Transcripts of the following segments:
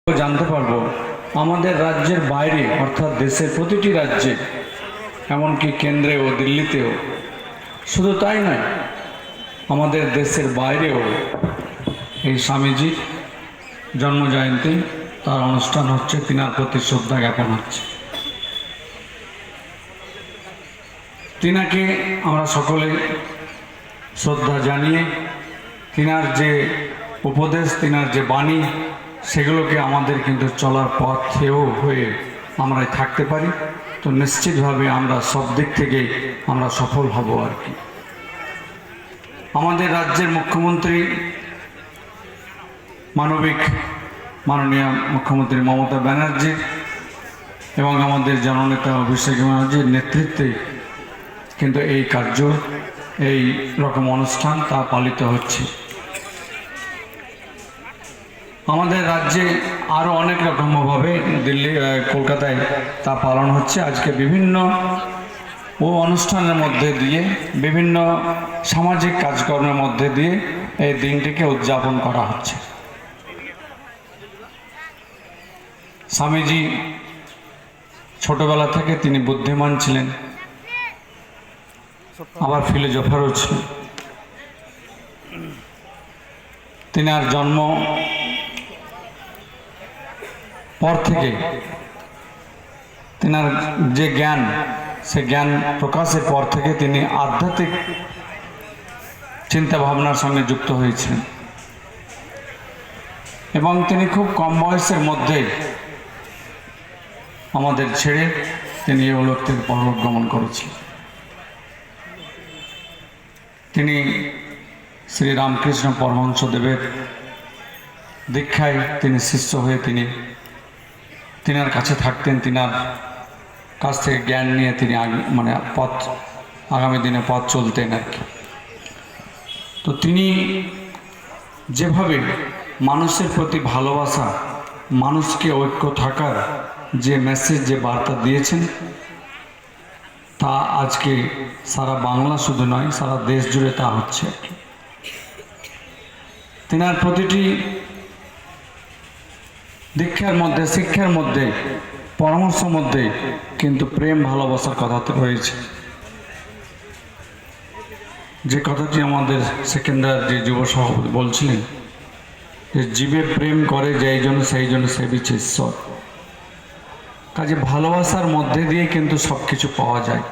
জানতে পারবো আমাদের রাজ্যের বাইরে অর্থাৎ দেশের প্রতিটি রাজ্যে এমনকি কেন্দ্রেও দিল্লিতেও শুধু তাই নয় আমাদের দেশের বাইরেও এই স্বামীজির জন্মজয়ন্তী তার অনুষ্ঠান হচ্ছে, তিনার প্রতি শ্রদ্ধা জ্ঞাপন হচ্ছে। তিনাকে আমরা সকলে শ্রদ্ধা জানিয়ে তিনার যে উপদেশ, তিনার যে বাণী, সেগুলোকে আমাদের কিন্তু চলার পথেও হয়ে আমরা থাকতে পারি, তো নিশ্চিতভাবে আমরা সব দিক থেকেই আমরা সফল হব আর কি। আমাদের রাজ্যের মুখ্যমন্ত্রী মাননীয় মুখ্যমন্ত্রী মমতা ব্যানার্জি এবং আমাদের জননেতা অভিষেক ব্যানার্জির নেতৃত্বে কিন্তু এই কার্য, এই রকম অনুষ্ঠান তা পালিত হচ্ছে। আমাদের রাজ্যে আরও অনেক রকমভাবে দিল্লি, কলকাতায় তা পালন হচ্ছে। আজকে বিভিন্ন অনুষ্ঠানের মধ্যে দিয়ে, বিভিন্ন সামাজিক কাজকর্মের মধ্যে দিয়ে এই দিনটিকে উদযাপন করা হচ্ছে। স্বামীজি ছোটবেলা থেকে তিনি বুদ্ধিমান ছিলেন, আবার ফিলোজফারও ছিলেন। তিনার জন্ম পর থেকে তিনার যে জ্ঞান, সে জ্ঞান প্রকাশের পর থেকে তিনি আধ্যাত্মিক চিন্তা ভাবনার সঙ্গে যুক্ত হয়েছিলেন এবং তিনি খুব কম বয়সের মধ্যে আমাদের ছেড়ে তিনি এই লোক থেকে পরলোক গমন করেছিলেন। তিনি শ্রী রামকৃষ্ণ পরমহংসদেবের দীক্ষায় তিনি শিষ্য হয়ে তিনার কাছে থাকতেন, তিনার কাছ থেকে জ্ঞান নিয়ে তিনি আগামী দিনে পথ চলতেন আর কি। তো তিনি যেভাবে মানুষের প্রতি ভালোবাসা, মানুষকে ঐক্য থাকার যে মেসেজ, যে বার্তা দিয়েছেন, তা আজকে সারা বাংলা শুধু নয়, সারা দেশ জুড়ে তা হচ্ছে। তিনার প্রতিটি দীক্ষার মধ্যে, শিক্ষার মধ্যে, পরামর্শের মধ্যে কিন্তু প্রেম ভালোবাসার কথা রয়েছে। যে কথাটি আমাদের সেকেন্দার যে যুব সভাপতি বলছিলেন যে জীবে প্রেম করে যেই জন্য সেই জন্য সেবিছে ঈশ্বর। কাজে ভালোবাসার মধ্যে দিয়ে কিন্তু সব কিছু পাওয়া যায়।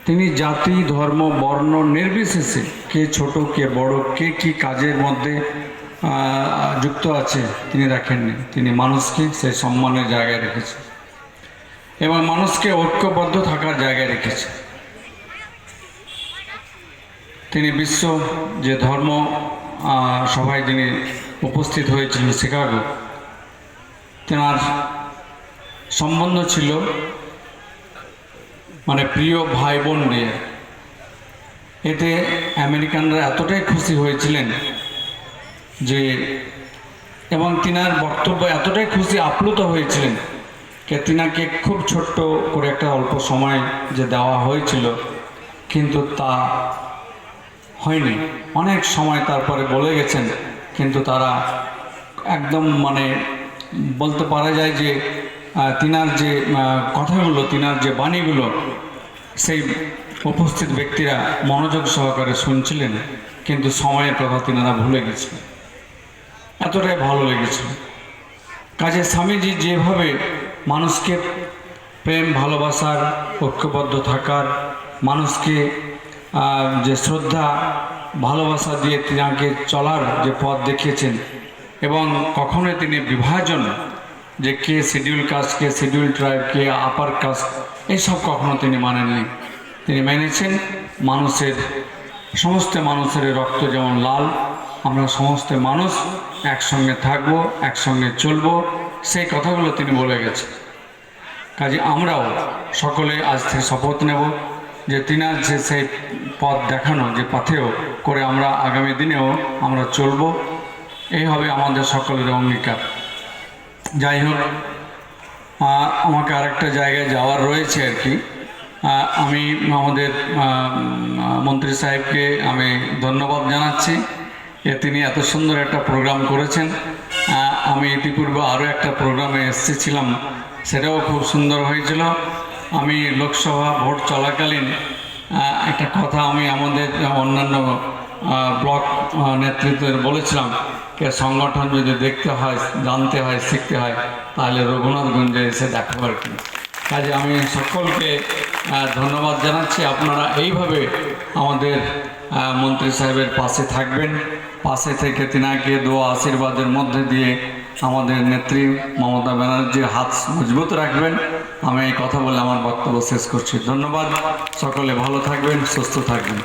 তিনি জাতি, ধর্ম, বর্ণ নির্বিশেষে, কে ছোট কে বড়, কে কি কাজের মধ্যে যুক্ত আছে তিনি রাখেননি। তিনি মানুষকে সেই সম্মানের জায়গায় রেখেছেন এবং মানুষকে ঐক্যবদ্ধ থাকার জায়গায় রেখেছেন। তিনি বিশ্ব যে ধর্ম সভায় তিনি উপস্থিত হয়েছিলেন শিকাগো, তেনার সম্বন্ধ ছিল প্রিয় ভাই বোন নিয়ে। এতে আমেরিকানরা এতটাই খুশি হয়েছিলেন যে, এবং তিনার বক্তব্য এতটাই খুশি আপ্লুত হয়েছিলেন যে তিনাকে খুব ছোট্ট করে একটা অল্প সময় যে দেওয়া হয়েছিল, কিন্তু তা হয়নি। অনেক সময় তারপরে বলে গেছেন, কিন্তু তারা একদম বলতে পারা যায় যে তিনার যে কথাগুলো, তিনার যে বাণীগুলো, সেই উপস্থিত ব্যক্তিরা মনোযোগ সহকারে শুনছিলেন, কিন্তু সময়ের কথা তিনারা ভুলে গেছিলেন। এতটাই ভালো লেগেছিল। কাজে স্বামীজি যেভাবে মানুষকে প্রেম, ভালোবাসার, ঐক্যবদ্ধ থাকার, মানুষকে যে শ্রদ্ধা ভালোবাসা দিয়ে তিনাকে চলার যে পথ দেখিয়েছেন, এবং কখনোই তিনি বিভাজন, যে কে শিডিউল কাস্ট, কে শিডিউল ট্রাইব, কে আপার কাস্ট, এইসব কখনো তিনি মানেননি। তিনি মেনেছেন সমস্ত মানুষের রক্ত যেমন লাল, আমরা সমস্ত মানুষ একসঙ্গে থাকবো, একসঙ্গে চলবো, সেই কথাগুলো তিনি বলে গেছেন। কাজে আমরাও সকলে আজ থেকে শপথ নেব যে তিনার যে সেই পথ দেখানো, যে পথেও করে আমরা আগামী দিনেও আমরা চলব। এই হবে আমাদের সকলের অঙ্গীকার। যাই হোক, আমাকে আরেকটা জায়গায় যাওয়ার রয়েছে আর কি। আমি আমাদের মন্ত্রী সাহেবকে আমি ধন্যবাদ জানাচ্ছি যে তিনি এত সুন্দর একটা প্রোগ্রাম করেছেন। আমি ইতিপূর্বে আরও একটা প্রোগ্রামে এসেছিলাম, সেটাও খুব সুন্দর হয়েছিল। আমি লোকসভা ভোট চলাকালীন একটা কথা আমি আমাদের অন্যান্য ব্লক নেতৃত্বের বলেছিলাম, কে সংগঠন যদি দেখতে হয়, জানতে হয়, শিখতে হয়, তাহলে রঘুনাথগঞ্জে এসে দেখাবার কি। কাজে আমি সকলকে ধন্যবাদ জানাচ্ছি। আপনারা এইভাবে আমাদের মন্ত্রী সাহেবের পাশে থাকবেন, পাশে থেকে তিনাকে দোয়া আশীর্বাদের মধ্যে দিয়ে আমাদের নেত্রী মমতা ব্যানার্জির হাত মজবুত রাখবেন। আমি এই কথা বলে আমার বক্তব্য শেষ করছি। ধন্যবাদ। সকলে ভালো থাকবেন, সুস্থ থাকবেন।